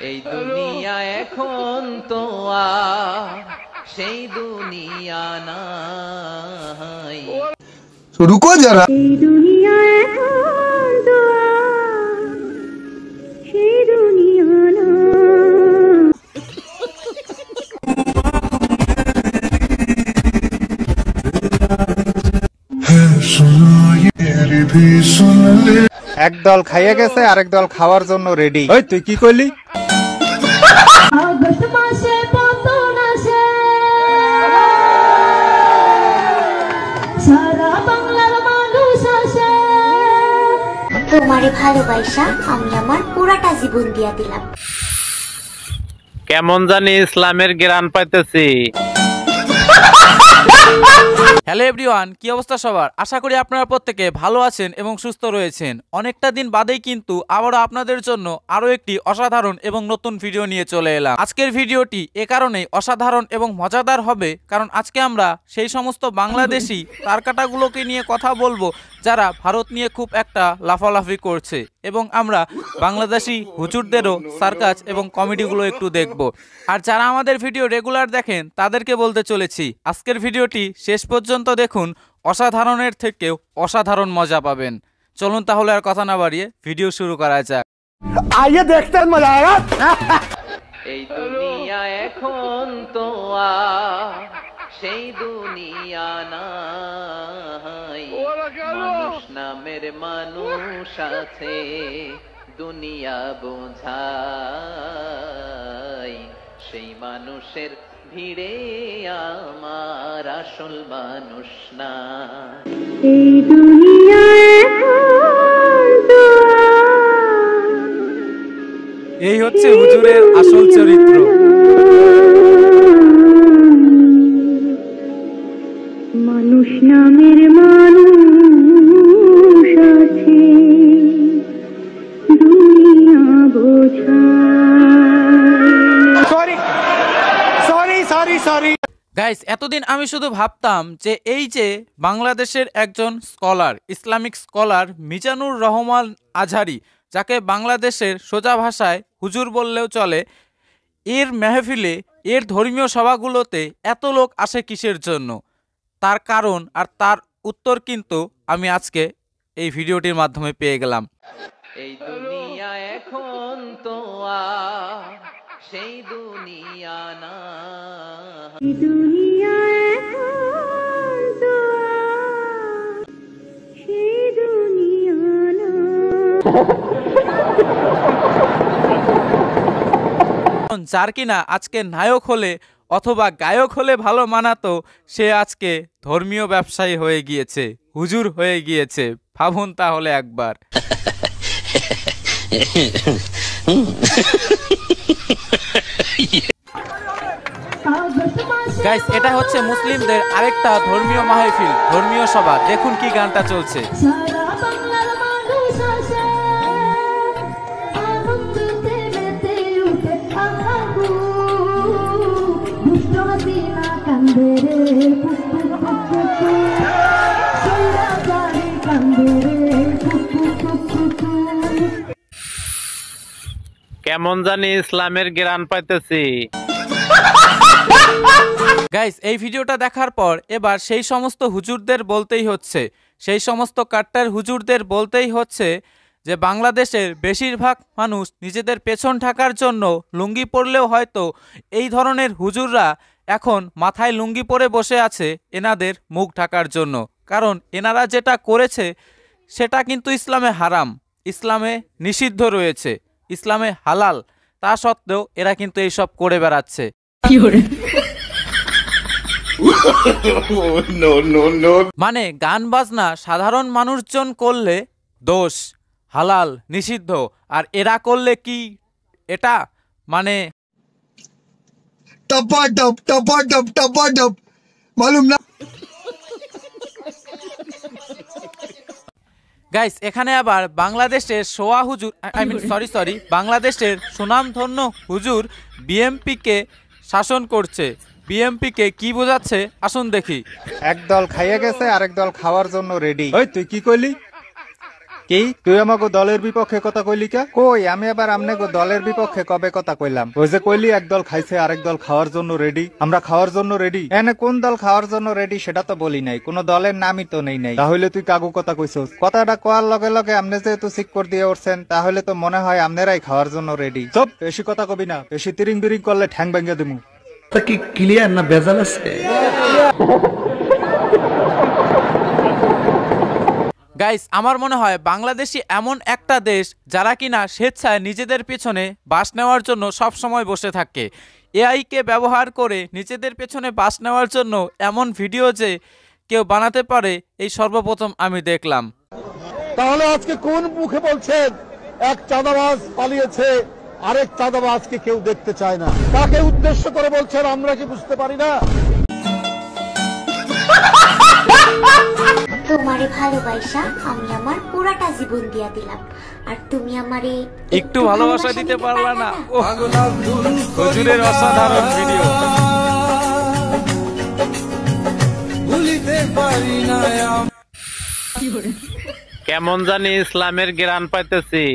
এই দুনিয়া এখন তো আর সেই দুনিয়া নাই। রুকো যারা, এই দুনিয়া এখন তো আর সেই দুনিয়া নাই। একদল খাইয়ে গেছে, আরেক দল খাওয়ার জন্য রেডি। ওই তুই কি কইলি? আগস্ট মাসে পতন আসে, সারা বাংলার মানুষ আসে। তোমারে ভালোবাসা আমি আমার পুরাটা জীবন দিয়া দিলাম। কেমন জানি ইসলামের জ্ঞান পাইতেছি। হ্যালো এভরিওয়ান, কি অবস্থা সবার? আশা করি আপনারা প্রত্যেকে ভালো আছেন এবং সুস্থ রয়েছেন। অনেকটা দিন বাদেই কিন্তু আবারও আপনাদের জন্য আরো একটি অসাধারণ এবং নতুন ভিডিও নিয়ে চলে এলাম। আজকের ভিডিওটি এ কারণেই অসাধারণ এবং মজাদার হবে কারণ আজকে আমরা সেই সমস্ত বাংলাদেশি তারকাটাগুলোকে নিয়ে কথা বলবো যারা ভারত নিয়ে খুব একটা লাফালাফি করছে, এবং আমরা বাংলাদেশি হুজুরদেরও সার্কাস এবং কমেডিগুলো একটু দেখব। আর যারা আমাদের ভিডিও রেগুলার দেখেন তাদেরকে বলতে চলেছি আজকের ভিডিওটি শেষ পর্যন্ত দেখুন, অসাধারণের থেকেও অসাধারণ মজা পাবেন। চলুন তাহলে আর কথা না বাড়িয়ে ভিডিও শুরু করা যাক। আইয়ে দেখতে মজা আয়েগা। এই দুনিয়া এখন তো আর সেই দুনিয়া নাই। মানুষ নামের মানুষ আছে, দুনিয়া বোঝায়। সেই মানুষের ভিড়ে আমার আসল মানুষ না। এই দুনিয়া এখন তো আর এই হচ্ছে হুজুরের আসল চরিত্র। মানুষ নামের মানুষ আছে, দুনিয়া বোঝায়। Sorry sorry sorry sorry. Guys, এতদিন আমি শুধু ভাবতাম যে এই যে বাংলাদেশের একজন scholar, Islamic scholar Mizanur Rahman Azhari, যাকে বাংলাদেশের সোজা ভাষায় হুজুর বললেও চলে, এর মেহফিলে, এর ধর্মীয় সভাগুলোতে এত লোক আসে কিসের জন্য? তার কারণ আর তার উত্তর কিন্তু আমি আজকে এই ভিডিওটির মাধ্যমে পেয়ে গেলাম। এই দুনিয়া এখন তো আর সেই দুনিয়া না। এই দুনিয়া এখন তো আর সেই দুনিয়া নাই। যার কিনা আজকে নায়ক হলে অথবা গায়ক হলে ভালো মানাতো, সে আজকে ধর্মীয় ব্যবসায়ী হয়ে গিয়েছে, হুজুর হয়ে গিয়েছে। ভাবুন তাহলে একবার। গাইস, এটা হচ্ছে মুসলিমদের আরেকটা ধর্মীয় মাহফিল, ধর্মীয় সভা। দেখুন কি গানটা চলছে। সারা বাংলার মানুষ আসে, আনন্দে মেতে উঠে আমরা দুষ্ট হাসিনা কান্দে রে, সৈরা জারি কান্দে রে। কেমন জানি ইসলামের জ্ঞান পাইতেছি। গাইস, এই ভিডিওটা দেখার পর এবার সেই সমস্ত হুজুরদের বলতেই হচ্ছে, সেই সমস্ত কাট্টার হুজুরদের বলতেই হচ্ছে যে বাংলাদেশের বেশিরভাগ মানুষ নিজেদের পেছন ঢাকার জন্য লুঙ্গি পরলেও হয়তো এই ধরনের হুজুররা এখন মাথায় লুঙ্গি পরে বসে আছে এনাদের মুখ ঢাকার জন্য। কারণ এনারা যেটা করেছে সেটা কিন্তু ইসলামে হারাম, ইসলামে নিষিদ্ধ রয়েছে, ইসলামে হালাল। তা সত্ত্বেও এরা কিন্তু এইসব করে বেড়াচ্ছে। মানে গান বাজনা সাধারণ মানুষজন করলে দোষ, হালাল, নিষিদ্ধ, আর এরা করলে কি এটা মানে টপাটপ টপাটপ টপাটপ, মালুম না। গাইস, এখানে আবার বাংলাদেশের সোয়া হুজুর, বাংলাদেশের সুনামধন্য হুজুর বিএমপিকে শাসন করছে। বিএমপিকে কি বোঝাচ্ছে আসুন দেখি। একদল খাইয়ে গেছে, আরেক দল খাওয়ার জন্য রেডি। ওই তুই কি কইলি? কি তুই আমাকে দলের বিপক্ষে কথা কইলি কে? কই আমি আবার আমনেগো দলের বিপক্ষে কবে কথা কইলাম? ওই যে কইলি এক দল খাইছে আরেক দল খাওয়ার জন্য রেডি, আমরা খাওয়ার জন্য রেডি। এনে কোন দল খাওয়ার জন্য রেডি সেটা তো বলি নাই, কোন দলের নামই তো নেই নাই। তাহলে তুই কাগু কথা কইছস? কথাটা কোয়ার লগে লগে আমনে যেহেতু সিক করে দিয়ে উঠছেন, তাহলে তো মনে হয় আমনেরাই খাওয়ার জন্য রেডি। চুপ, বেশি কথা কবি না, বেশি তিরিং বিরিং করলে ঠ্যাং ভেঙে দিমু। তা কি ক্লিয়ার না বেজাল আছে? গাইস, আমার মনে হয় বাংলাদেশই এমন একটা দেশ যারা কিনা স্বেচ্ছায় নিজেদের পিছনে বাস নেওয়ার জন্য সব সময় বসে থাকে। এআই কে ব্যবহার করে নিজেদের পেছনে বাস নেওয়ার জন্য এমন ভিডিও যে কেউ বানাতে পারে এই সর্বপ্রথম আমি দেখলাম। তাহলে আজকে কোন মুখে বলছেন এক চাঁদাবাজ পালিয়েছে, আরেক চাঁদাবাজকে কেউ দেখতে চায় না? তাকে উদ্দেশ্য করে বলছেন, আমরা কি বুঝতে পারি না? তোমারে ভালোবাসা আমি আমার পুরাটা জীবন দিয়া দিলাম, আর তুমি আমারে একটু ভালোবাসা দিতে পারলা না? হুজুরের অসাধারণ ভিডিও। কেমন জানি ইসলামের ঘ্রাণ পাইতেছি।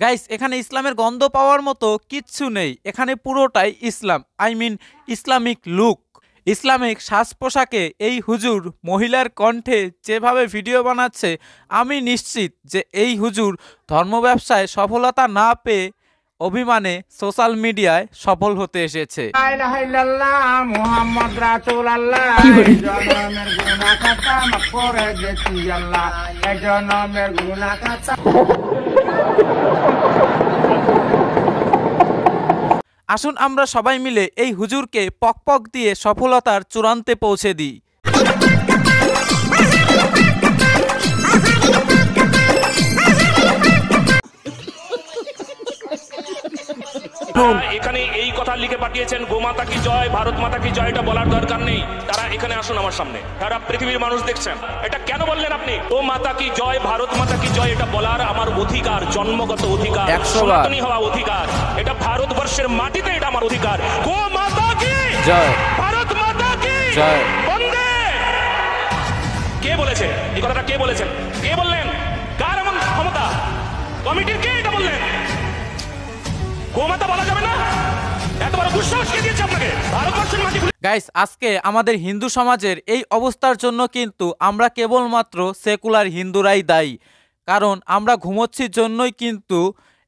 গাইস, এখানে ইসলামের গন্ধ পাওয়ার মতো কিচ্ছু নেই, এখানে পুরোটাই ইসলাম, I mean Islamic look. Islamic সাজ পোশাকে এই হুজুর মহিলার কণ্ঠে যেভাবে ভিডিও বানাচ্ছে, আমি নিশ্চিত যে এই হুজুর ধর্ম ব্যবসায় সফলতা না পেয়ে অভিমানে সোশ্যাল মিডিয়ায় সফল হতে এসেছে। আসুন আমরা সবাই মিলে এই হুজুরকে পক পক দিয়ে সফলতার চূড়ান্তে পৌঁছে দিই। এখানে এই কথা লিখে পাঠিয়েছেন, গোমাতা কি জয়, ভারত মাতা কি জয়, এটা বলার দরকার নেই। তারা এখানে আসুন আমার সামনে, সারা পৃথিবীর মানুষ দেখছেন। এটা কেন বললেন আপনি? গো মাতা কি জয়, ভারত মাতা কি জয়, এটা বলার আমার অধিকার, জন্মগত অধিকার, সনাতনী হওয়া অধিকার। এটা ভারতবর্ষের মাটিতে এটা আমার অধিকার। গো মাতা কি জয়, ভারত মাতা কি জয়, বন্দে। কে বলেছে এই কথাটা? কে বলেছেন? কে বললেন? কার এমন ক্ষমতা? কমিটির কে এটা বললেন? গোমাতা বলা যাবে না? এত বড় দুঃসাহস কে দিয়েছে আপনাকে? ভারতবর্ষের মাটি। গাইস, আজকে আমাদের হিন্দু সমাজের এই অবস্থার জন্য কিন্তু আমরা কেবলমাত্র সেকুলার হিন্দুরাই দায়ী। কারণ আমরা ঘুমোচ্ছির জন্যই কিন্তু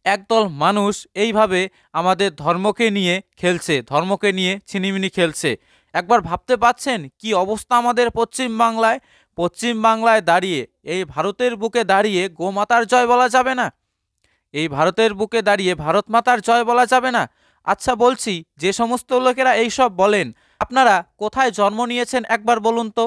একদল মানুষ এইভাবে আমাদের ধর্মকে নিয়ে খেলছে, ধর্মকে নিয়ে ছিনিমিনি খেলছে। একবার ভাবতে পাচ্ছেন কি অবস্থা আমাদের পশ্চিম বাংলায়? পশ্চিম বাংলায় দাঁড়িয়ে, এই ভারতের বুকে দাঁড়িয়ে গোমাতার জয় বলা যাবে না? এই ভারতের বুকে দাঁড়িয়ে ভারত মাতার জয় বলা যাবে না? আচ্ছা বলছি, যে সমস্ত লোকেরা এইসব বলেন, আপনারা কোথায় জন্ম নিয়েছেন একবার বলুন তো?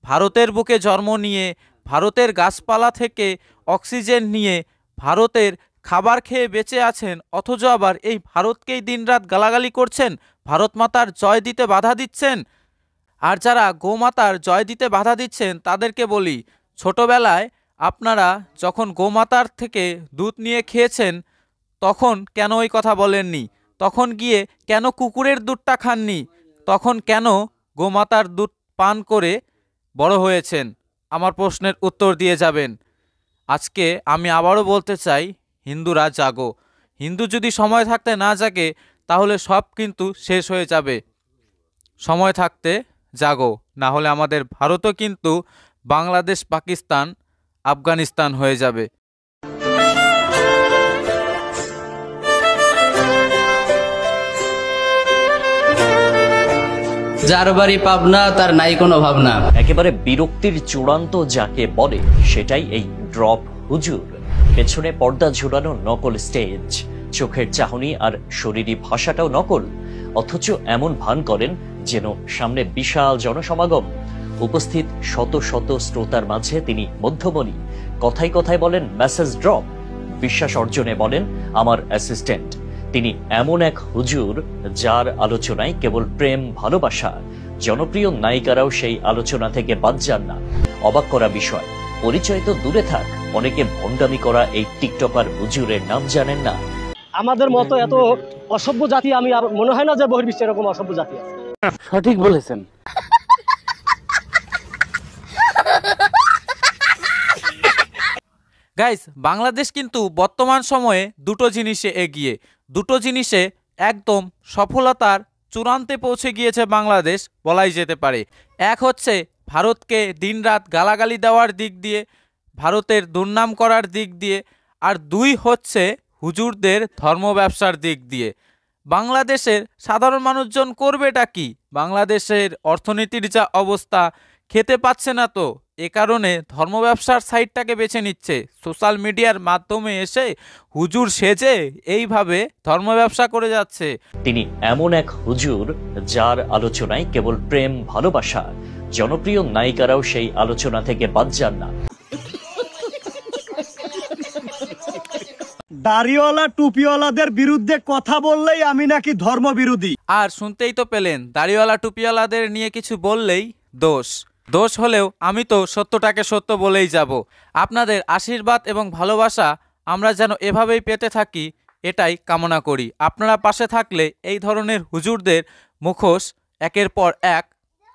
ভারতের বুকে জন্ম নিয়ে, ভারতের গাছপালা থেকে অক্সিজেন নিয়ে, ভারতের খাবার খেয়ে বেঁচে আছেন, অথচ আবার এই ভারতকেই দিনরাত গালাগালি করছেন, ভারত মাতার জয় দিতে বাধা দিচ্ছেন। আর যারা গোমাতার জয় দিতে বাধা দিচ্ছেন তাদেরকে বলি, ছোটবেলায় আপনারা যখন গোমাতার থেকে দুধ নিয়ে খেয়েছেন তখন কেন ওই কথা বলেননি? তখন গিয়ে কেন কুকুরের দুধটা খাননি? তখন কেন গোমাতার দুধ পান করে বড় হয়েছেন? আমার প্রশ্নের উত্তর দিয়ে যাবেন। আজকে আমি আবারও বলতে চাই, হিন্দুরা জাগো। হিন্দু যদি সময় থাকতে না জাগে তাহলে সব কিন্তু শেষ হয়ে যাবে। সময় থাকতে জাগো, না হলে আমাদের ভারতও কিন্তু বাংলাদেশ, পাকিস্তান, আফগানিস্তান হয়ে যাবে। যার বাড়ি পাবনা তার নাই কোনো ভাবনা। একেবারে বিরক্তির চূড়ান্ত যাকে বলে সেটাই এই ড্রপ হুজুর। পেছনে পর্দা ঝুলানো নকল স্টেজ, চোখের চাহনি আর শরীরী ভাষাটাও নকল, অথচ এমন ভান করেন যেন সামনে বিশাল জনসমাগম। উপস্থিত শত শত শ্রোতার মাঝে তিনি মধ্যমণি। কথায় কথায় বলেন মেসেজ ড্রপ, বিশ্বাস অর্জনে বলেন আমার অ্যাসিস্ট্যান্ট। তিনি এমন এক হুজুর যার আলোচনায় কেবল প্রেম, ভালোবাসা। জনপ্রিয় নায়িকারাও সেই আলোচনা থেকে বাদ যান না। অবাক করা বিষয়, পরিচয় তো দূরে থাক, অনেকে ভণ্ডামি করা এই টিকটকার হুজুরের নাম জানেন না। আমাদের মতো এত অসভ্য জাতি আমি মনে হয় না যে বহির্বিশ্বে এরকম অসভ্য জাতি আছে। সঠিক বলেছেন। গাইস, বাংলাদেশ কিন্তু বর্তমান সময়ে দুটো জিনিসে এগিয়ে, দুটো জিনিসে একদম সফলতার চূড়ান্তে পৌঁছে গিয়েছে বাংলাদেশ বলাই যেতে পারে। এক হচ্ছে ভারতকে দিনরাত গালাগালি দেওয়ার দিক দিয়ে, ভারতের দুর্নাম করার দিক দিয়ে, আর দুই হচ্ছে হুজুরদের ধর্ম ব্যবসার দিক দিয়ে। বাংলাদেশের সাধারণ মানুষজন করবেটা কি? বাংলাদেশের অর্থনীতির যা অবস্থা, খেতে পাচ্ছে না, তো এ কারণে ধর্ম ব্যবসার সাইডটাকে বেছে নিচ্ছে। সোশ্যাল মিডিয়ার মাধ্যমে এসে হুজুর সেজে এইভাবে ধর্ম ব্যবসা করে যাচ্ছে। তিনি এমন এক হুজুর যার আলোচনায় কেবল প্রেম ভালোবাসা, জনপ্রিয় নায়িকারাও সেই আলোচনা থেকে বাদ যান না। দাড়িওয়ালা টুপিওয়ালাদের বিরুদ্ধে কথা বললেই আমি নাকি ধর্ম বিরোধী। আর শুনতেই তো পেলেন, দাড়িওয়ালা টুপিওয়ালাদের নিয়ে কিছু বললেই দোষ। দোষ হলেও আমি তো সত্যটাকে সত্য বলেই যাব। আপনাদের আশীর্বাদ এবং ভালোবাসা আমরা যেন এভাবেই পেতে থাকি, এটাই কামনা করি। আপনারা পাশে থাকলে এই ধরনের হুজুরদের মুখোশ একের পর এক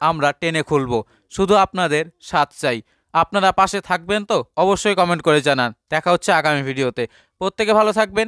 আমরা টেনে খুলব। শুধু আপনাদের সাথ চাই। আপনারা পাশে থাকবেন তো? অবশ্যই কমেন্ট করে জানান। দেখা হচ্ছে আগামী ভিডিওতে। প্রত্যেকে ভালো থাকবেন।